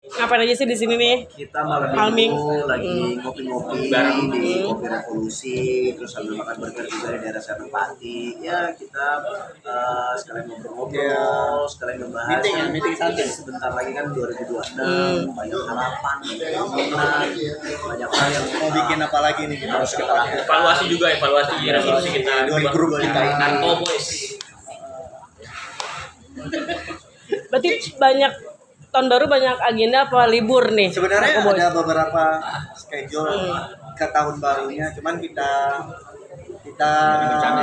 Ngapain aja sih di sini nih? Kita malam minggu lagi ngopi-ngopi di Kopi Revolusi, terus sambil makan burger juga di daerah Senopati. Ya kita sekalian ngobrol-ngobrol, sekalian ngebahas. Meeting santai. Sebentar lagi kan 2026, banyak harapan, banyak keinginan, banyak hal yang mau bikin apa lagi nih kita harus kita lakukan. Evaluasi resolusi kita di grup kita ini. Narko boys. Berarti banyak tahun baru banyak agenda apa libur nih? Sebenarnya Narko Boys? ada beberapa schedule ke tahun barunya, cuman kita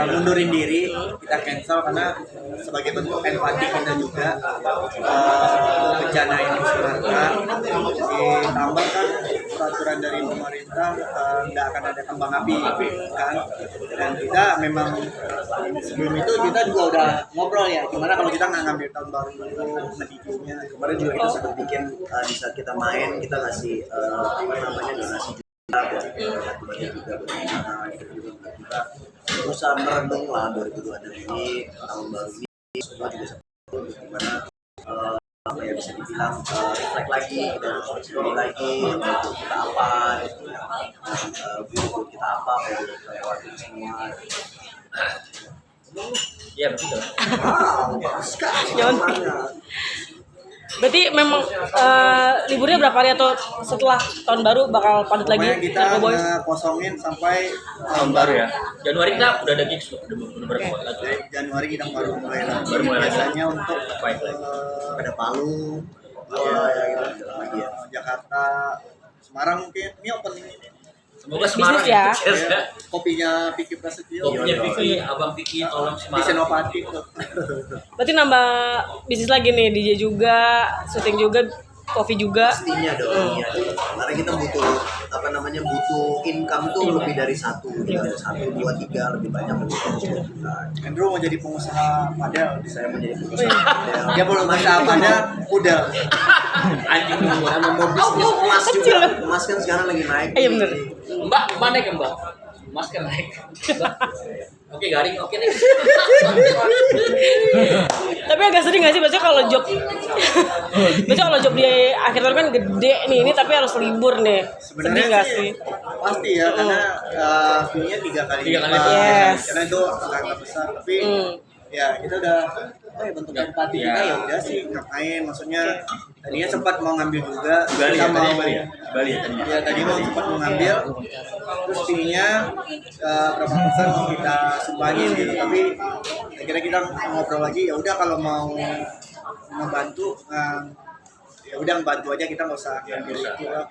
mundurin diri, kita cancel karena sebagai bentuk empati kita juga bencana ini sebenarnya ditambah kan peraturan dari pemerintah nggak akan ada kembang api kan, dan kita memang sebelum itu kita juga udah ngobrol ya gimana kalau kita nggak ngambil tahun baru dulu ngedidinya. kemarin juga kita sempat bikin di saat kita main kita ngasih donasi juga kita berusaha merenung lah 2026 ini tahun baru ini semua juga seperti gimana bisa dibilang reflect lagi kita harus diri lagi untuk kita apa untuk kita apa kita lewati semua. Iya betul. Berarti memang liburnya berapa hari atau setelah tahun baru bakal padat lagi? Pokoknya kita Narko Boys? kosongin sampai Tahun baru ya. Januari kita udah ada gigs, udah berapa lagi? Januari kita baru mulai lagi. Baru mulai lagi. Biasanya untuk Ada Palu lagi ya. Jakarta, Semarang mungkin ini opening ini. Semoga Semarang Bisnis ya. ya. Kopinya Vicky Prasetyo Kopinya Vicky, Abang Vicky tolong di Semarang. Senopati tuh. Berarti nambah bisnis lagi nih, DJ juga, syuting juga, kopi juga. Pastinya dong, iya dong. Karena kita butuh butuh income tuh lebih dari satu, dua, tiga, lebih banyak lebih banyak. Andrew mau jadi pengusaha padel. Saya menjadi pengusaha. Dia belum usaha padel, udah. Anjing Sama mau bisnis emas juga. Emas kan sekarang lagi naik. Iya bener. Mbak, mana ya Mbak? Mas kan naik. Oke garing, oke nih. Tapi agak sedih nggak sih, biasanya kalau job, biasanya kalau job di akhir tahun kan gede nih, ini tapi harus libur nih. Sedih Sebenarnya nggak sih sih? pasti ya karena fee-nya 3 kali Tiga kali lipat. lipat. Yes. Karena itu angka besar, tapi ya kita udah bentuk empati kita ya udah sih ngapain, maksudnya tadinya sempat mau ngambil juga Bali kita ya, mau Bali ya tadi. ya tadi mau sempat mau ngambil terus fee-nya berapa persen kita sumbangin gitu, tapi akhirnya kita ngobrol lagi ya udah kalau mau membantu ya udah bantu aja, kita nggak usah ngambil itu lah.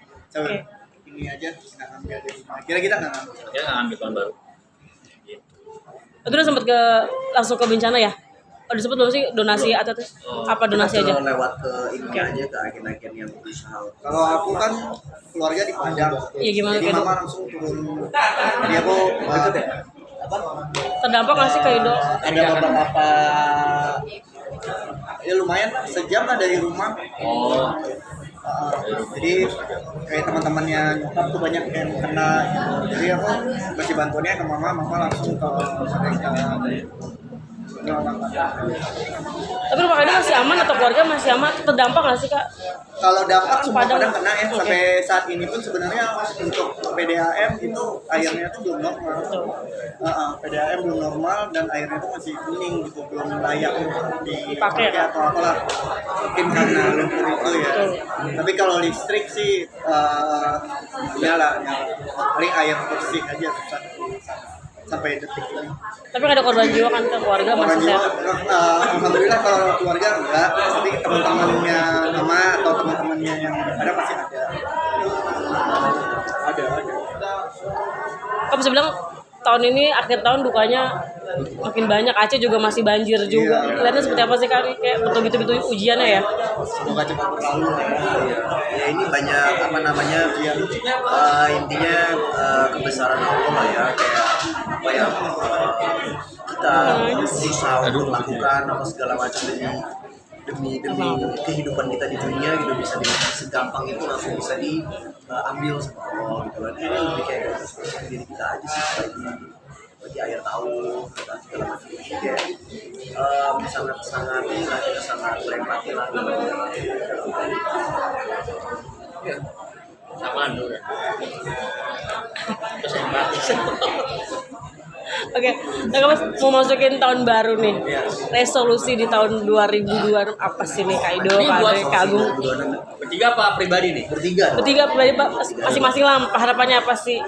Ini aja nggak ngambil dari rumah. Akhirnya kita nggak ngambil. Ya nggak ambil tahun baru. Itu udah sempet langsung ke bencana ya? Udah sempet belum sih donasi atau apa donasi aja? Lewat ke ini aja ke agen-agen yang berusaha. Kalau aku kan keluarga di Padang, Iya, gimana jadi kayak mama langsung turun. Jadi aku Terdampak nggak sih kayak ada beberapa ya lumayan lah, sejam lah dari rumah. Oh. Jadi kayak teman-temannya nyokap tuh banyak yang kena gitu. Jadi aku kasih bantuannya ke mama langsung ke mereka. Tapi rumah kalian masih aman atau keluarga masih aman? Terdampak nggak sih kak? Kalau dampak semua Padang. Padang kena ya, sampai saat ini pun sebenarnya untuk PDAM itu airnya tuh belum normal. PDAM belum normal dan airnya tuh masih kuning gitu, belum layak untuk dipakai atau apalah. Mungkin karena lumpur itu ya. Tapi kalau listrik sih nyala. Paling air bersih aja susah sampai detik ini. Tapi nggak ada korban jiwa kan ke keluarga masih sehat? Alhamdulillah kalau keluarga enggak, tapi teman-temannya mama atau teman-temannya yang ada pasti ada. Kamu bisa bilang tahun ini akhir tahun dukanya makin banyak. Aceh juga masih banjir juga. Kelihatannya seperti apa sih kak? Kayak betul-betul ujiannya ya? Semoga cepat berlalu. Ya ini banyak intinya kebesaran Allah lah ya, kayak apa ya, kita berusaha untuk melakukan apa segala macam demi kehidupan kita di dunia gitu, bisa segampang itu langsung bisa diambil sama Allah gitu kan. Ini lebih kayak diri kita aja sih, bagi air tahu dan segala macam itu kayak sangat kita sangat berempati lah. Oke, nah Mas mau masukin tahun baru nih. Resolusi di tahun 2002 apa sih nih Kak Ido, Ini Kak buat Andre, Kak Agung? Bertiga apa pribadi nih? Bertiga. Bertiga pribadi Pak, masing-masing lah harapannya apa sih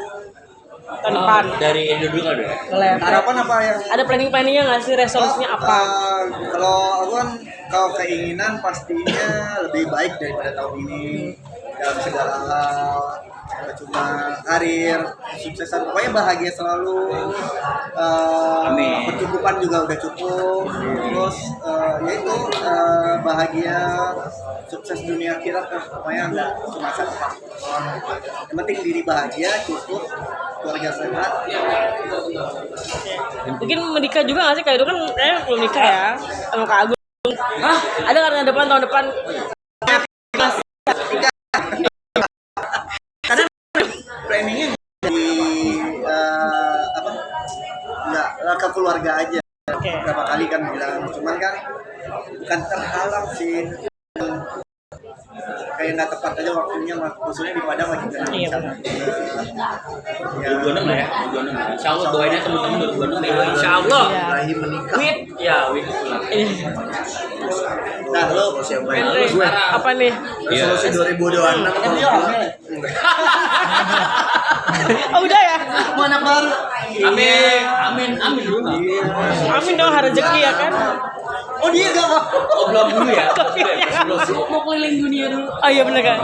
tahun depan? Dari Indo dulu kan deh. Boleh. Harapan apa yang Ada planning-planningnya nggak sih, resolusinya apa? Kalau aku kan kalau keinginan pastinya lebih baik daripada tahun ini dalam segala hal, cuma karir, suksesan, pokoknya bahagia selalu. Amin. Percukupan juga udah cukup, terus yaitu bahagia, sukses dunia akhirat, pokoknya nggak cuma satu faktor. Yang penting diri bahagia, cukup, keluarga sehat. Mungkin menikah juga nggak sih Kak Ido, kan belum nikah ya sama Kak Agung. Hah? Ada kan tahun depan Planningnya di apa nggak ke keluarga aja. Oke. Berapa kali kan bilang, cuman kan bukan terhalang sih, kayak nggak tepat aja waktunya, maksudnya di Padang lagi kan. Iya, benar. Ya, 2026 lah ya, 2026. Insya Allah doainnya teman-teman 2026 ya. Insya Allah. Iya. Ibrahim menikah. Wit pulang. nah lo Resolusi yang baik. Andre, Gue apa nih? resolusi 2026 kan kalau dia gua- hamil ya? Oh udah ya? Mau anak baru. Amin dulu. Amin dong, hari rezeki ya kan? Oh dia gak mau. Oh belum dulu ya. Belum. Mau keliling dunia dulu. Oh iya bener kan?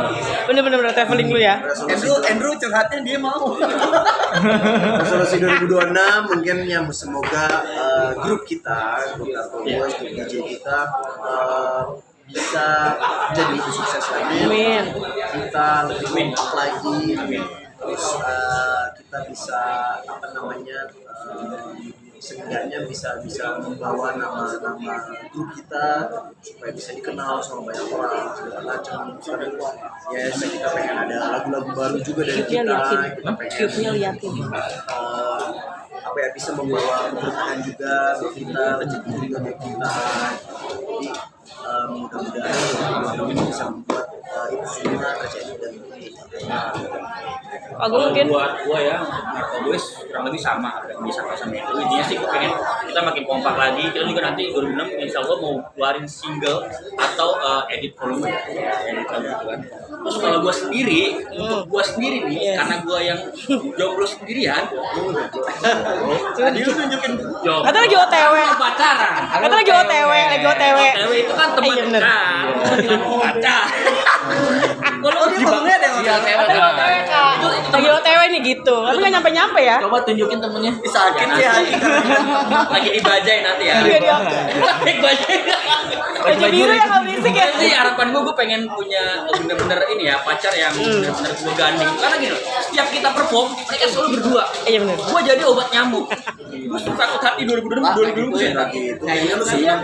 Bener traveling lu ya? Andrew curhatnya dia mau. Resolusi 2026 mungkin yang semoga grup kita, grup Narkobos, grup DJ kita bisa jadi lebih sukses lagi. Amin. Kita lebih kompak lagi. Terus kita bisa apa namanya seenggaknya bisa membawa nama grup kita supaya bisa dikenal sama banyak orang segala macam. Ya kita pengen ada lagu-lagu baru juga dari Cute-nya kita. liatin. Kita pengen Cute-nya liatin. apa ya bisa membawa keberkahan juga buat kita, rezeki juga buat kita. Jadi mudah-mudahan ini bisa membuat itu semua terjadi dan Agung mungkin? Buat gua ya, Narkoboys kurang lebih sama, bisa sama itu. Intinya sih pengen kita makin kompak lagi. Kita juga nanti 2006 insya Allah mau keluarin single atau edit volume ya, edit lagu gitu kan. Terus kalau gua sendiri, untuk gua sendiri nih, Yes. karena gua yang jomblo sendirian, Tadi lu nunjukin jomblo. Kata lagi OTW. Pacaran. Kata lagi OTW. OTW itu kan teman Iya, bener. dekat, bukan pacar. Oh dia ngomongnya ada yang Iya, OTW. Kata lagi OTW Kak. Lagi OTW nih gitu. Tapi nggak nyampe-nyampe ya? Coba tunjukin temennya. Sakit sih hati. Lagi dibajai nanti ya. Iya dia. Lagi bajai. Baju biru yang nggak berisik ya? Sih harapan gue pengen punya bener-bener ini ya pacar yang bener-bener gue gandeng. Karena gini loh, setiap kita perform mereka selalu berdua. Iya bener. Gue jadi obat nyamuk. Gue takut hati 2020 itu lagi itu kayaknya lu senang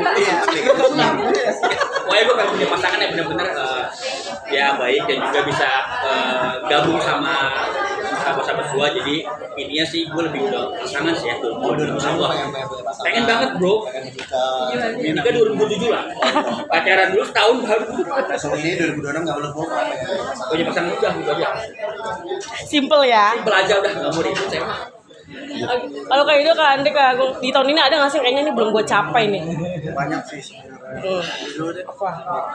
Pokoknya gue pengen punya pasangan yang bener-bener ya baik dan juga bisa gabung sama sahabat-sahabat gue. Jadi intinya sih gue lebih ke pasangan sih ya. 2020 pengen banget bro. Nikah 2007 lah. Pacaran dulu setahun baru. resolusinya 2026 nggak boleh bohong. Punya pasangan udah gitu aja. Simple ya. Belajar udah nggak mau ribut saya mah. Kalau kayak itu Kak Andre, Kak Agung, di tahun ini ada nggak sih kayaknya ini belum gue capai nih? Banyak sih sebenarnya. Apa?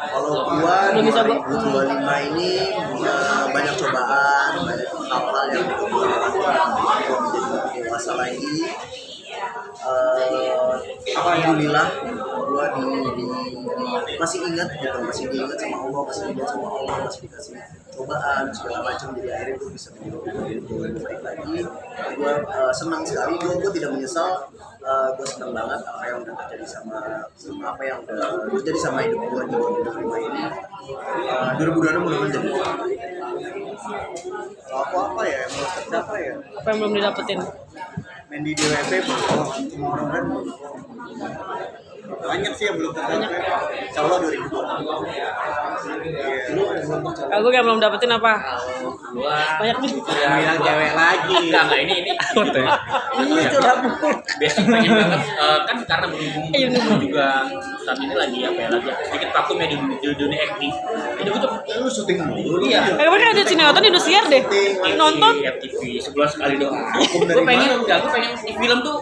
Kalau gua Belum bisa 2025 ini punya banyak cobaan, banyak hal-hal yang gua lakukan gua menjadi lebih dewasa lagi. Alhamdulillah gua masih ingat gitu, masih diingat sama Allah, masih diingat sama Allah, masih dikasih cobaan segala macam, jadi akhirnya gua bisa menjadi lebih baik lagi. Gua senang sekali, gua tidak menyesal. Gue senang banget apa yang udah terjadi sama apa yang udah terjadi sama hidup gue di 2025 ini. 2026 mudah-mudahan jadi. Kalau aku apa ya yang belum tercapai ya? Apa yang belum didapetin? Main di DWP mudah-mudahan banyak sih yang belum tercapai. Insya Allah 2020. Kak Agung yang belum dapetin apa? Gua Banyak nih. Bilang cewek lagi. Enggak ini. Iya curhat. Basic pengen banget kan karena berhubung Iya, bener. juga saat ini lagi apa ya lagi sedikit vakum ya di dunia acting. Jadi gue tuh Lu syuting dulu. iya. Kemarin ada sinetron di Indosiar deh. Nonton. FTV sebulan sekali doang. Gue pengen di film tuh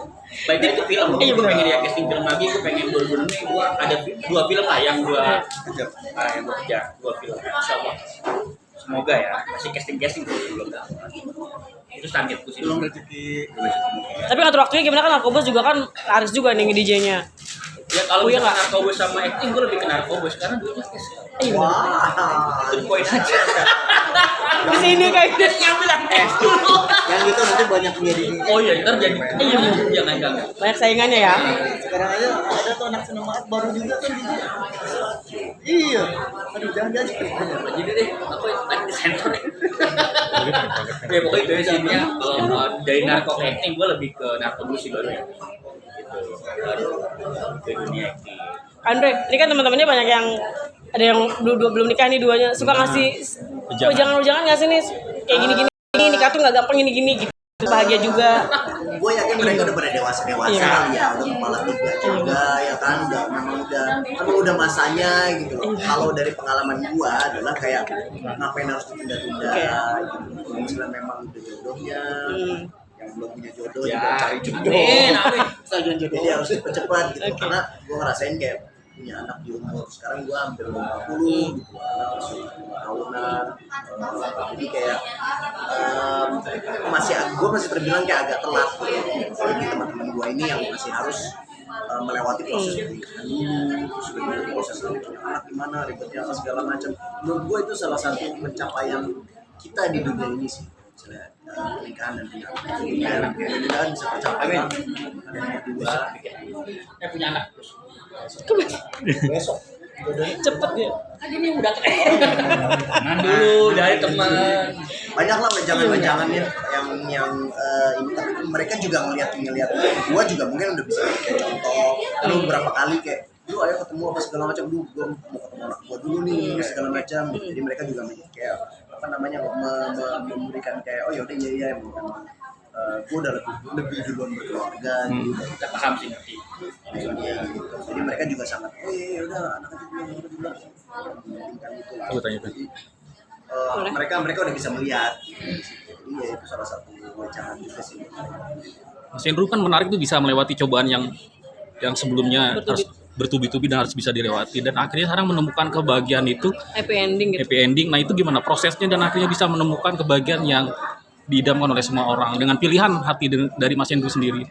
baik itu film, Iya, gue bener. pengen dia casting film lagi, gue pengen 2006 nih gue ada 2 film lah yang gue kejar 2 film, insya Allah. Semoga ya, masih casting belum dapat. Itu targetku sih. Belum rezeki. Tapi ngatur waktunya gimana kan Narkobos juga kan laris juga nih DJ-nya. Ya kalau Oh, iya misalkan nggak? narkobos sama acting, gue lebih ke narkobos karena duitnya cash. Iya. Wah. Itu poin aja. Di sini kayaknya. Yang bilang cash dulu. Yang itu nanti banyak jadi. Oh iya, ntar jadi jangan. Banyak saingannya ya. Sekarang aja ada tuh anak sinemaat baru juga kan gitu. Iya. Aduh jangan aja. Jadi deh, aku tadi di sensor. Ya pokoknya itu ya sininya. Kalau dari narko ke acting, gue lebih ke narkobos sih baru ya. Gitu. Baru ke dunia acting. Andre, ini kan teman-temannya banyak yang ada yang belum nikah nih duanya suka ngasih jangan nggak sih nih kayak gini nikah tuh nggak gampang gini gitu bahagia juga. Gue yakin mereka udah pada dewasa Iya. kali ya, udah kepala 3 juga ya kan, udah masanya gitu loh. Kalau dari pengalaman gue adalah kayak ngapain harus ditunda-tunda gitu. Kalau misalnya memang udah jodohnya, yang belum punya jodoh Ya, juga cari jodoh. amin. Jadi harus cepet-cepet gitu. Karena gue ngerasain kayak punya anak di umur sekarang gue hampir 50 gitu, anak masih 5 tahunan. Jadi kayak gue masih terbilang kayak agak telat gitu. Apalagi teman-teman gue ini yang masih harus melewati proses pernikahan dulu, terus udah melewati proses nanti punya anak gimana, ribetnya apa segala macam. Menurut gue itu salah satu pencapaian kita di dunia ini sih. Misalnya pernikahan dan punya anak. Jadi mudah-mudahan bisa tercapai kan. Ada yang kedua, Punya anak terus. besok. Cepet ya. Ini udah tangan dulu dari teman. Banyak lah wejangan-wejangannya yang ini, tapi mereka juga ngeliat gua juga mungkin udah bisa kayak contoh kan beberapa kali kayak lu ayo ketemu apa segala macam, lu gua mau ketemu anak gua dulu nih segala macam. Jadi mereka juga kayak apa namanya memberikan kayak oh yaudah iya gue udah lebih duluan berkeluarga gitu. Kita paham sih ngerti. Jadi mereka juga sangat oh iya udah anak aja dulu kan gitu lah. Aku tanya, Pak. Jadi mereka udah bisa melihat. Jadi ya itu salah satu wejangan juga sih. Mas Hendro kan menarik tuh bisa melewati cobaan yang sebelumnya harus bertubi-tubi dan harus bisa dilewati dan akhirnya sekarang menemukan kebahagiaan itu Happy ending gitu. happy ending. Nah itu gimana prosesnya dan akhirnya bisa menemukan kebahagiaan yang diidamkan oleh semua orang dengan pilihan hati dari Mas Hendro sendiri.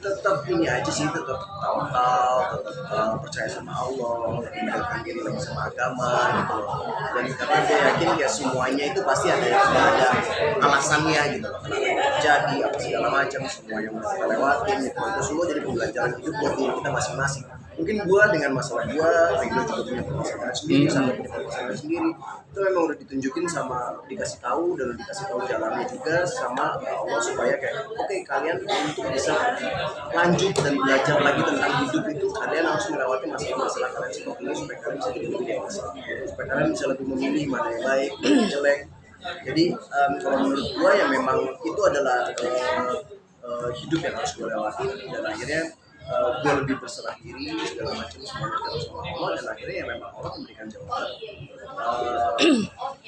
Tetap ini aja sih, tetap tawakal, tetap percaya sama Allah, mendekatkan diri lagi sama agama gitu loh. Dan karena gue yakin ya semuanya itu pasti ada alasannya gitu loh. Kenapa itu terjadi, apa segala macam, semua yang kita lewatin gitu. Itu semua jadi pembelajaran hidup buat diri kita masing-masing. Mungkin gue dengan masalah gue, Ringo juga punya permasalahan sendiri, Sandra punya permasalahan sendiri. Itu memang udah ditunjukin sama dikasih tahu dan dikasih tahu jalannya juga sama Allah supaya kayak oke, kalian untuk bisa lanjut dan belajar lagi tentang hidup itu kalian harus melewati masalah-masalah kalian seperti ini supaya kalian bisa jadi lebih dewasa, supaya kalian bisa lebih memilih mana yang baik, mana yang jelek. Jadi kalau menurut gue ya memang itu adalah hidup yang harus gue lewati dan akhirnya gue lebih berserah diri segala macam semuanya sama Allah dan akhirnya ya memang Allah memberikan jawaban,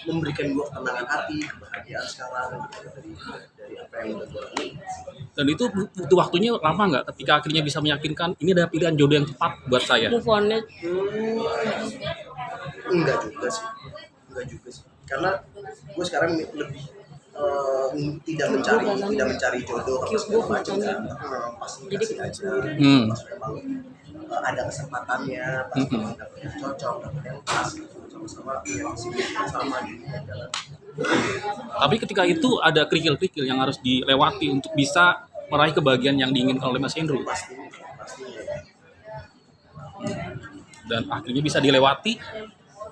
memberikan gue ketenangan hati, kebahagiaan sekarang gitu, dari apa yang udah gue lalui. Dan itu butuh waktunya lama nggak ketika akhirnya bisa meyakinkan ini adalah pilihan jodoh yang tepat buat saya? Move on-nya. Enggak juga sih, karena gue sekarang lebih tidak mencari jodoh apa segala macam kan, pasti dikasih aja pas memang ada kesempatannya, pas memang dapet yang cocok, dapet yang pas sama-sama yang sama gitu jalan. Tapi ketika itu ada kerikil-kerikil yang harus dilewati untuk bisa meraih kebahagiaan yang diinginkan oleh Mas Hendro. Pastinya. Dan akhirnya bisa dilewati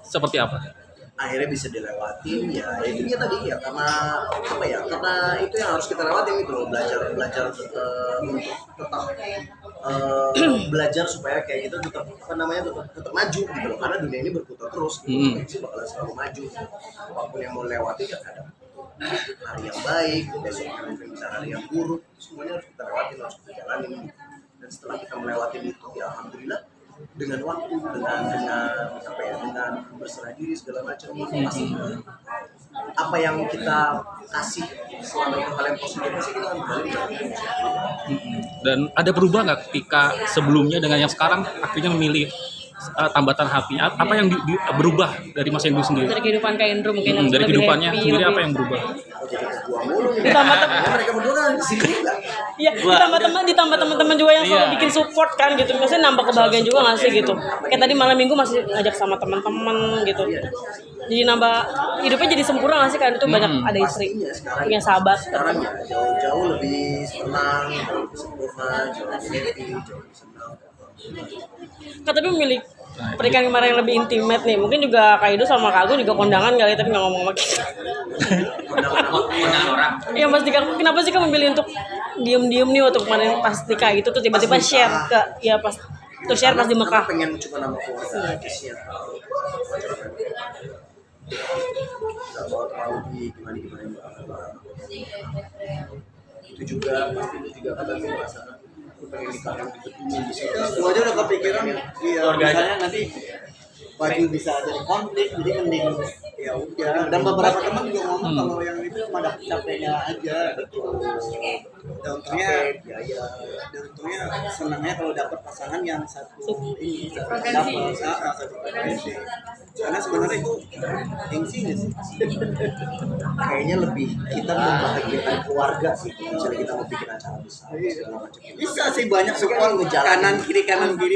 seperti apa? Akhirnya bisa dilewatin ya itu dia tadi ya karena apa ya, karena itu yang harus kita lewatin gitu loh, belajar untuk tetap belajar supaya kayak gitu tetap tetap maju gitu loh, karena dunia ini berputar terus gitu. Sih bakalan selalu maju, apapun yang mau lewati ya kadang hari yang baik, besoknya mungkin bisa hari yang buruk, semuanya harus kita lewatin, harus kita jalanin. Dan setelah kita melewati itu ya alhamdulillah dengan waktu, dengan berserah diri segala macam pasti apa yang kita kasih selama itu hal yang positif sih kita kembali. Dan ada berubah nggak ketika sebelumnya dengan yang sekarang akhirnya memilih tambatan hati? Apa yang berubah dari Mas Hendro sendiri? Dari kehidupan Kak Indro mungkin yang Dari lebih kehidupannya happy, sendiri lebih- apa yang berubah? ditambah tem- Mereka berdua kan kesini enggak? Iya, ditambah teman-teman juga yang selalu bikin support kan gitu. Maksudnya nambah kebahagiaan juga nggak sih gitu. Kayak tadi malam minggu masih ngajak sama teman-teman gitu. Jadi nambah hidupnya jadi sempurna nggak sih kan itu banyak ada istri, punya sahabat. Sekarang ya jauh-jauh lebih tenang, jauh lebih sempurna, jauh lebih happy, jauh lebih senang. Kak tapi memilih pernikahan kemarin yang lebih intimate nih. Mungkin juga Kak Ido sama Kak Agung juga kondangan kali tapi nggak ngomong sama kita. Kondangan orang. Iya Mas Dika, kenapa sih kamu memilih untuk diem-diem nih waktu kemarin pas nikah itu tuh tiba-tiba share ke ya pas tuh share pas di Karena Mekah. pengen coba nama keluarga aja sih ya. Gak mau terlalu gimana itu juga pasti itu juga kadang merasakan aku pengen nikah yang betul bisa Gua aja udah kepikiran iya Keluarga aja. misalnya nanti baju bisa jadi konflik jadi mending ya udah dan beberapa teman juga ngomong kalau yang itu cuma dapet capeknya aja dan untungnya dan untungnya senangnya kalau dapat pasangan yang satu ini satu frekuensi karena sebenarnya itu gengsi nggak sih kayaknya lebih kita membahagiakan keluarga sih misalnya kita mau bikin acara besar segala macam. bisa sih banyak support kanan kiri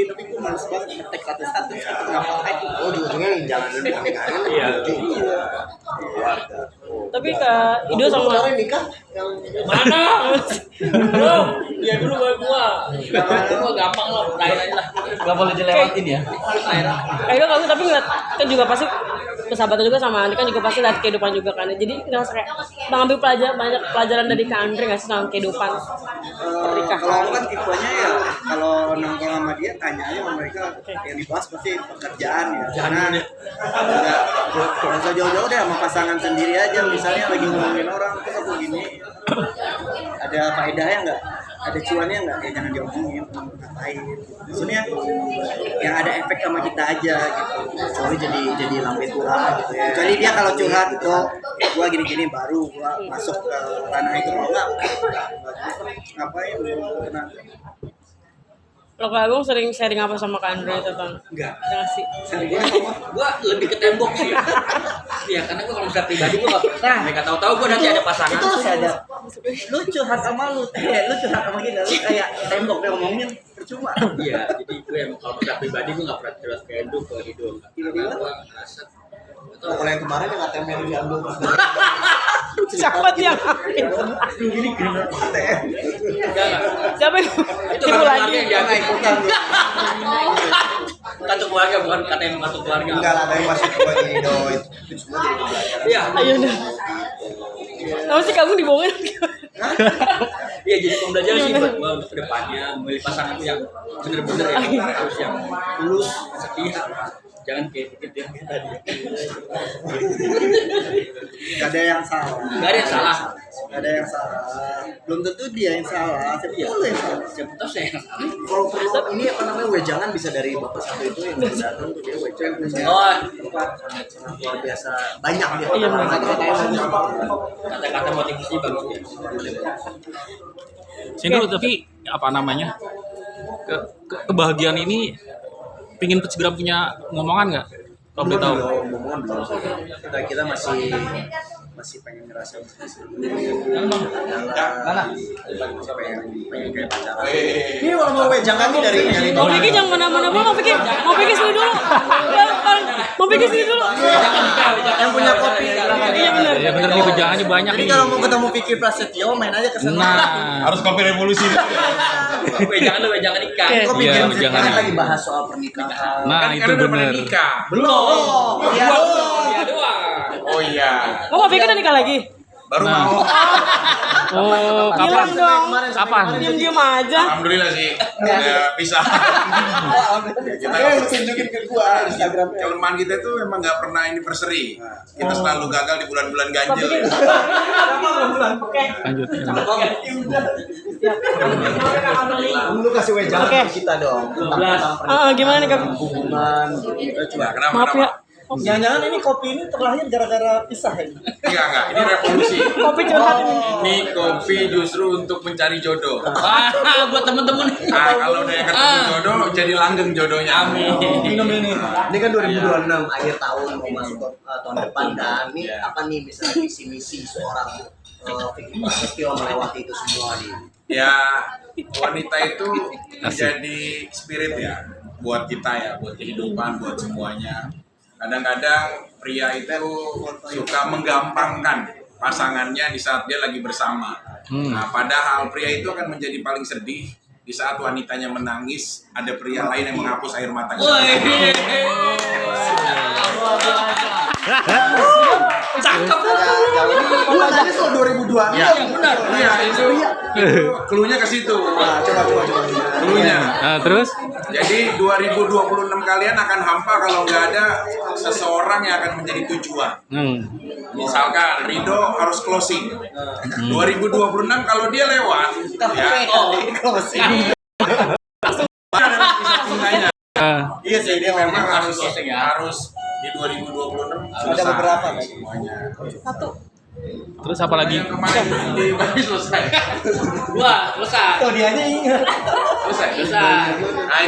tapi gue males banget ngetek satu-satu ngapain Oh di ujungnya yang jalan dulu pernikahan Iya. keluarga. Tapi Kak Ido sama kemarin nikah yang Mana? Belum. Dia dulu baru gua. Gua gampang lah, lain aja lah. Gak boleh dilewatin ya. Kak Ido kamu tapi ngeliat kan juga pasti persahabatan juga sama Andi kan juga pasti lihat kehidupan juga kan. Jadi ngerasa kayak mengambil banyak pelajaran dari Kak Andre nggak sih tentang kehidupan pernikahan. kalau aku kan tipenya ya kalau nongkrong sama dia tanya aja sama mereka yang dibahas pasti pekerjaan ya karena nggak usah jauh-jauh deh sama pasangan sendiri aja misalnya lagi ngomongin orang terus aku gini ada faedahnya nggak ada cuannya nggak ya jangan diomongin ngapain maksudnya yang ada efek sama kita aja gitu kecuali jadi lambe tura gitu ya. kecuali dia kalau curhat itu gua gini-gini baru gua masuk ke ranah itu kalau nggak ngapain gua kena Kalau Kak Agung sering sharing apa sama Kak Andre tentang Enggak. relasi? sering Gua lebih ke tembok sih. Iya, karena gua kalau misalnya pribadi gua enggak pernah. Mereka tahu-tahu gua nanti ada pasangan. itu masih ada lu curhat sama lu curhat sama kita lu kayak tembok dia ngomongin percuma Iya, jadi gue emang kalau misalnya pribadi gua enggak pernah terus ke Edo ke Hidup. Karena gua ngerasa Kalau yang kemarin yang ATM yang diambil terus Siapa dia? gini kena ATM enggak. Siapa yang Itu tipu kartu lagi? keluarga yang diambil. ikutan Kartu keluarga bukan kata emang kartu keluarga. enggak lah tapi masih gua ini doi itu semua jadi pembelajaran. Iya. Ayo dah. Nama sih kamu dibohongin? Iya jadi pembelajaran sih buat gua untuk kedepannya memilih pasangan yang bener-bener ya harus yang tulus setia jangan kayak dikit yang tadi gak ada yang salah nggak ada yang salah gak ada yang salah belum tentu dia yang salah tapi lu yang salah siapa tahu saya yang salah Kalau perlu ini apa namanya wejangan bisa dari bapak satu itu yang datang tuh dia wejangan oh sangat luar biasa banyak dia Iya, benar. kata-kata motivasi bagus ya Sindro tapi apa namanya kebahagiaan ini pingin segera punya ngomongan nggak? Kalau boleh tahu. Ngomongan belum kita masih pengen ngerasain Mana? pengen kayak pacaran ini kalau mau wejangan nih dari Mau pikir jangan mana-mana mau pikir sini dulu. Mau pikir sini dulu. yang punya kopi Iya benar. Ya bener nih wejangannya banyak jadi nih. kalau mau ketemu Vicky Prasetyo main aja ke sana Nah, Harus kopi revolusi. jangan lu jangan ikan Iya, kopi kan wejangan. kita lagi bahas soal pernikahan nah itu bener. belum iya dia doang Oh iya. Mau pikir udah nikah lagi? Baru Nah. mau. Oh, Bilang kapan? dong. Kapan? Diam-diam aja. Alhamdulillah sih. Udah pisah. kita tunjukin ke gua Instagram Teman kita tuh memang nggak pernah anniversary. Kita selalu gagal di bulan-bulan ganjil ya. Oke. Lanjut. lu kasih wejangan Oke. ke kita dong tentang Gimana nih Kak? hubungan Coba kenapa? Maaf ya. Jangan-jangan ini kopi ini terlahir gara-gara pisah ya? Enggak, ini revolusi. Kopi curhat ini. Ini kopi justru untuk mencari jodoh. Wah, buat temen-temen. Nah, kalau udah ketemu jodoh, jadi langgeng jodohnya. Amin. Minum ini. Ini kan 2026 akhir tahun mau masuk tahun depan kan. Ini apa nih misalnya visi misi seorang Vicky melewati itu semua nih. Ya, wanita itu menjadi spirit ya buat kita ya, buat kehidupan, buat semuanya. Kadang-kadang pria itu suka menggampangkan pasangannya di saat dia lagi bersama. Nah, padahal pria itu akan menjadi paling sedih di saat wanitanya menangis, ada pria lain yang menghapus air matanya. Cakep. Gua nanya soal 2002. Ya, benar. Iya, itu clue-nya ke situ. Nah, coba. Clue-nya. Nah, terus Jadi 2026 kalian akan hampa kalau nggak ada seseorang yang akan menjadi tujuan. Misalkan Rido harus closing. 2026 kalau dia lewat, ya. Iya sih, dia Memang memang harus di 2026 ada beberapa kan? semuanya. terus apa lagi? Yang kemarin di selesai. Wah, selesai. Tuh dia aja ingat. Selesai. Nah,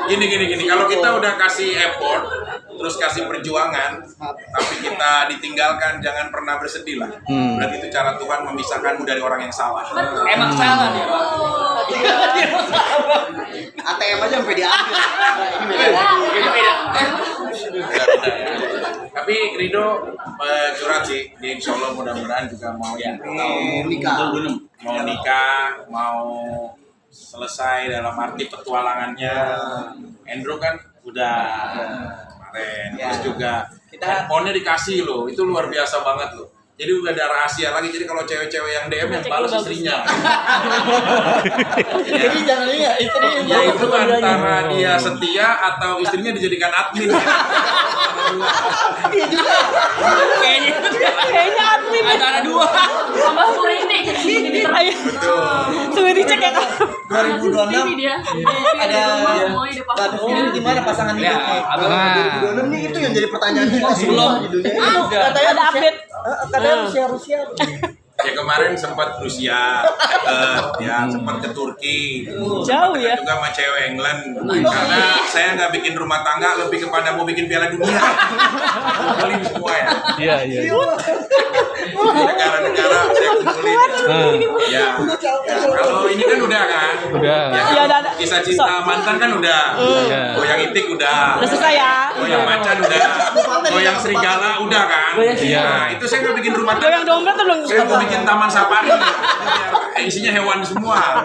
itu gini. Kalau kita udah kasih effort, terus kasih perjuangan, tapi kita ditinggalkan, jangan pernah bersedih lah. Berarti itu cara Tuhan memisahkanmu dari orang yang salah. Emang salah nih. ATM aja sampai diambil. Ini beda. Tapi Rido curhat sih, dia insya Allah mudah-mudahan juga mau nikah, mau selesai dalam arti petualangannya. Andrew kan udah kemarin, terus juga handphonenya dikasih loh, itu luar biasa banget loh. Jadi udah ada rahasia lagi, jadi kalau cewek-cewek yang DM yang balas istrinya. Jadi jangan lihat istri Ya itu antara dia setia atau istrinya dijadikan admin. Kayaknya admin. Antara dua. Sama Surindi. Betul. Sudah dicek ya kan? 2026 dia. ada statusnya ini gimana pasangan Ya, hidupnya? 2026 nih itu yang jadi pertanyaan kita Belum. di dunia ini. Katanya ada update. Katanya Rusia. Ya kemarin sempat Rusia, sempat ke Turki. Jauh ya. Juga sama cewek England. Karena saya nggak bikin rumah tangga, lebih kepada mau bikin Piala Dunia. Kumpulin semua ya. Iya. Di negara-negara saya kumpulin. Ya. Kalau ini kan udah kan. Udah. Ya, Iya, ada. kisah cinta mantan kan udah. Goyang itik udah. Udah selesai ya. Goyang macan udah. Goyang serigala udah kan. Nah, itu saya nggak bikin rumah tangga. Goyang dompet tuh belum. Saya mau bikin taman safari, isinya hewan semua.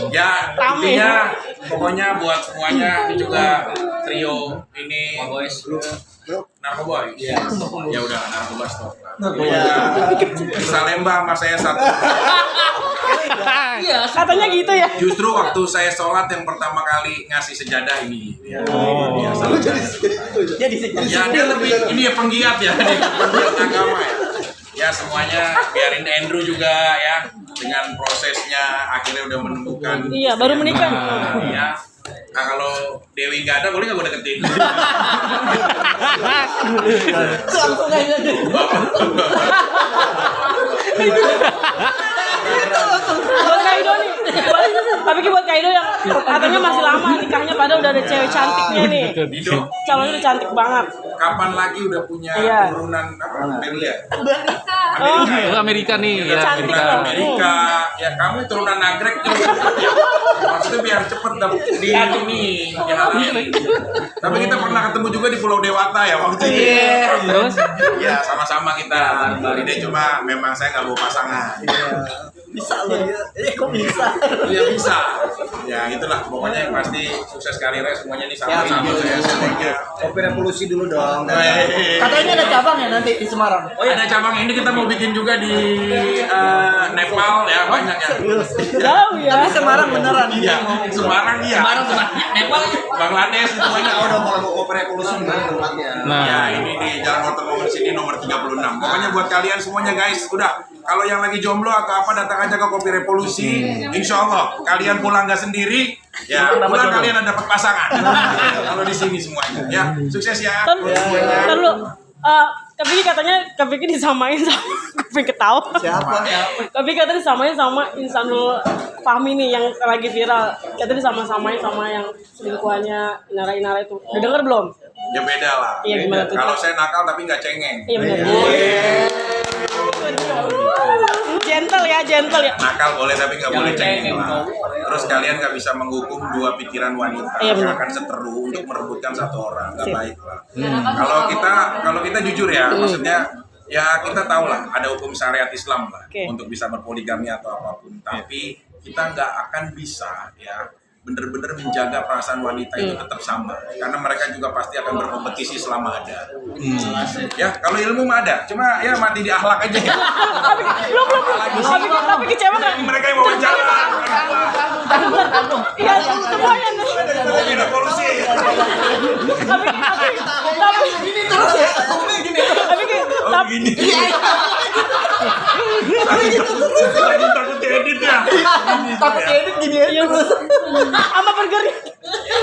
Ya intinya pokoknya buat semuanya ini juga trio ini Narkoboy. Ya udah narkoba stop. Bisa lembah sama saya satu. Iya. Katanya gitu ya. Justru waktu saya sholat yang pertama kali ngasih sejadah ini. Biasa. Jadi Ya dia lebih ini ya penggiat ya, dia penggiat agama ya. Ya semuanya biarin Andrew juga ya dengan prosesnya akhirnya udah menemukan. Iya, baru menikah. Ya. Nah kalau Dewi nggak ada boleh nggak gue deketin? langsung aja. Buat Kaido nih. Tapi buat Kaido yang katanya masih lama nikahnya, padahal udah ada cewek cantiknya nih. Dido, Calonnya udah cantik banget. kapan lagi udah punya Iya. turunan apa? Belia? Oh, Amerika nih, ya Cantik Amerika. loh. Amerika, ya kamu turunan nagrek juga. Maksudnya biar cepet dapet di ini, dihalangin. Tapi kita pernah ketemu juga di Pulau Dewata ya waktu itu. Terus Ya sama-sama kita. Ini cuma memang saya nggak bawa pasangan. Bisa loh ya. Kok bisa? Ya bisa. Ya itulah pokoknya yang pasti sukses karirnya semuanya ini sama-sama saya semuanya. Kopi revolusi dulu dong. Katanya ada cabang ya nanti di Semarang. Oh ya, ada cabang ini kita mau bikin juga di Nepal ya banyak ya. jauh ya. Tapi Semarang beneran. Iya, Semarang iya. Semarang sama Nepal. Bangladesh itu banyak. Udah mau kopi revolusi di mana tempatnya? nah Ya ini di Jalan Water Momen sini nomor 36. Pokoknya buat kalian semuanya guys, udah kalau yang lagi jomblo atau apa datang aja ke Kopi Revolusi. Insya Allah kalian pulang nggak sendiri, ya pulang kalian ada dapat pasangan. Kalau di sini semuanya, ya sukses ya. Terus Kak Vicky katanya Kak Vicky disamain sama Kak Vicky ketawa. Siapa? Kak Vicky katanya disamain sama Insanul Fahmi nih yang lagi viral. Katanya disamain sama yang selingkuhannya Inara itu. Udah denger belum? Ya beda lah. Iya, gimana tuh? Kalau saya nakal tapi nggak cengeng. Iya benar. Gentle ya. Nakal boleh tapi nggak boleh cengeng lah. Terus kalian nggak bisa menghukum dua pikiran wanita Iya, yang benar. akan seteru untuk merebutkan satu orang, nggak baik lah. Kalau kita jujur ya, maksudnya ya kita tahu lah ada hukum syariat Islam lah Oke. untuk bisa berpoligami atau apapun. Tapi kita nggak akan bisa ya bener-bener menjaga perasaan wanita itu tetap sama, karena mereka juga pasti akan berkompetisi selama ada. Ya kalau ilmu mah ada, cuma ya mati di akhlak aja. Belum. Tapi kecewa nggak? Mereka yang mau jalan. Iya semuanya. Kopi Revolusi. Tapi Gini. Lagi takut edit ya. Takut edit gini aja. sama burger.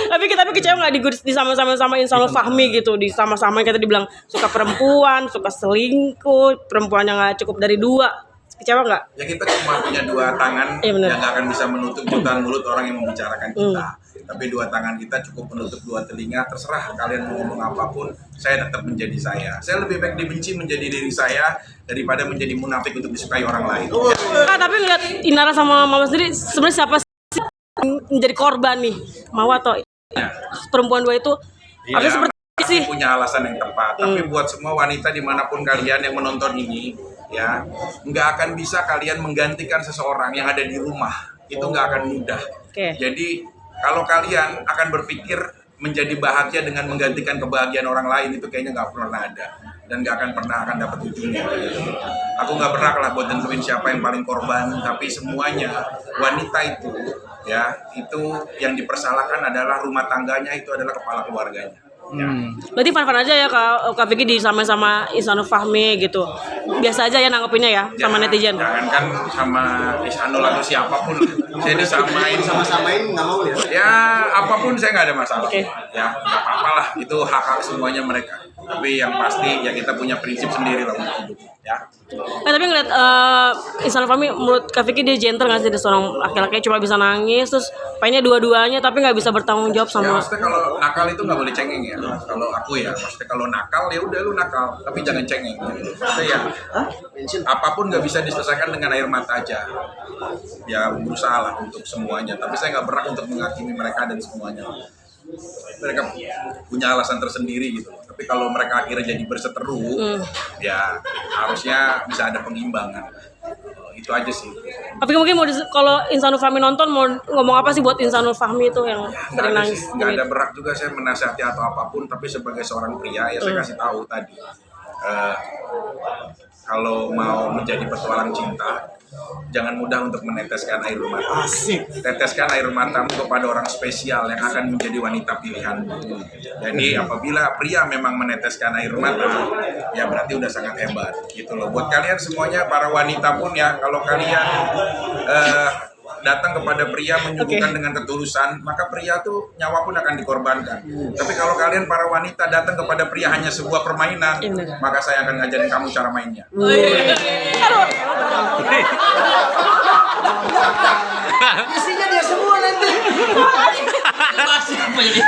Tapi kecewa nggak di sama Insanul Fahmi gitu, di sama-sama kita dibilang suka perempuan, suka selingkuh, perempuannya nggak cukup dari 2. Kecewa nggak? Ya kita cuma punya 2 tangan Iya, benar. yang nggak akan bisa menutup jutaan mulut orang yang membicarakan kita. Tapi 2 tangan kita cukup menutup 2 telinga. Terserah kalian mau ngomong apapun, saya tetap menjadi saya. Saya lebih baik dibenci menjadi diri saya daripada menjadi munafik untuk disukai orang lain. Kak, tapi ngeliat Inara sama Mama sendiri sebenarnya siapa sih yang menjadi korban nih? Mau atau perempuan 2 itu? Harusnya seperti pasti sih. punya alasan yang tepat. Tapi buat semua wanita dimanapun kalian yang menonton ini, ya nggak akan bisa kalian menggantikan seseorang yang ada di rumah. Itu nggak akan mudah. Oke. Jadi kalau kalian akan berpikir menjadi bahagia dengan menggantikan kebahagiaan orang lain, itu kayaknya nggak pernah ada dan nggak akan pernah akan dapat ujungnya. Aku nggak berhak lah buat nentuin siapa yang paling korban, tapi semuanya wanita itu ya itu yang dipersalahkan adalah rumah tangganya, itu adalah kepala keluarganya. Berarti fan-fan aja ya Kak Vicky sama Insanul Fahmi gitu. Biasa aja ya nanggepinnya ya sama netizen. Jangan kan sama Isanul atau siapapun, saya disamain Sama-samain nggak mau ya? ya apapun saya nggak ada masalah. Oke. Ya nggak apa-apa lah, itu hak semuanya mereka. Tapi yang pasti ya kita punya prinsip sendiri lah untuk hidup ya. Tapi ngeliat Insanul Fahmi, menurut Kak Vicky dia gentle nggak sih? Dia seorang laki-laki cuma bisa nangis, terus pengennya dua-duanya tapi nggak bisa bertanggung jawab Ya sama. maksudnya kalau nakal itu nggak boleh cengeng ya. Kalau aku ya, maksudnya kalau nakal ya udah lu nakal, tapi jangan cengeng. Maksudnya ya apapun nggak bisa diselesaikan dengan air mata aja. Ya berusaha lah untuk semuanya. Tapi saya nggak berhak untuk menghakimi mereka dan semuanya. Mereka punya alasan tersendiri gitu. Tapi kalau mereka akhirnya jadi berseteru, ya harusnya bisa ada pengimbangan. Itu aja sih. Tapi mungkin mau kalau Insanul Fahmi nonton mau ngomong apa sih buat Insanul Fahmi itu yang sering nangis? Nggak ada berhak juga saya menasihati atau apapun, tapi sebagai seorang pria ya saya kasih tahu tadi, kalau mau menjadi petualang cinta, jangan mudah untuk meneteskan air mata. Teteskan air matamu kepada orang spesial yang akan menjadi wanita pilihan. Jadi apabila pria memang meneteskan air mata, ya berarti udah sangat hebat gitu loh. Buat kalian semuanya, para wanita pun ya, kalau kalian datang kepada pria menyuguhkan dengan ketulusan, maka pria tuh nyawa pun akan dikorbankan. Tapi kalau kalian para wanita datang kepada pria hanya sebuah permainan, maka saya akan ngajarin kamu cara mainnya. Isinya dia semua nanti. Apa sih apa jadi?